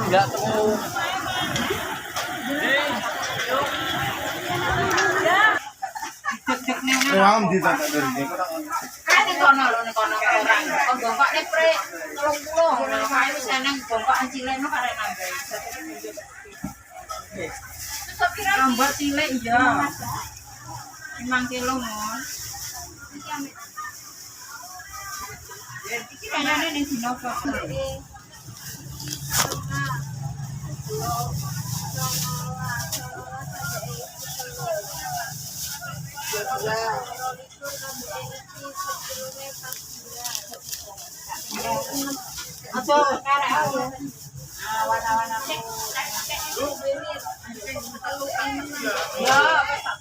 Enggak tuh. Wah, di tak dari Kan ning kono lho ning kono orang. Kok bongkokne pre 30. Nah, kae wis seneng bongkokan cilik no karek nambah. Terus kira lambat cilik iya. 5 kilo mon. Iki kayane ning dino kok. Apa karek aku. Warna-warna cek. Ya, wis tak.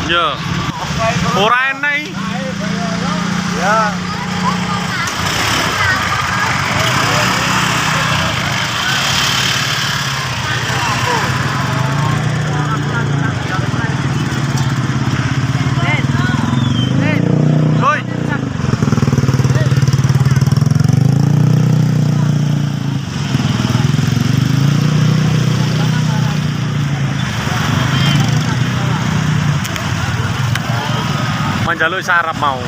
Ya. Ora enek. Ya. Manjaluk sarap mau.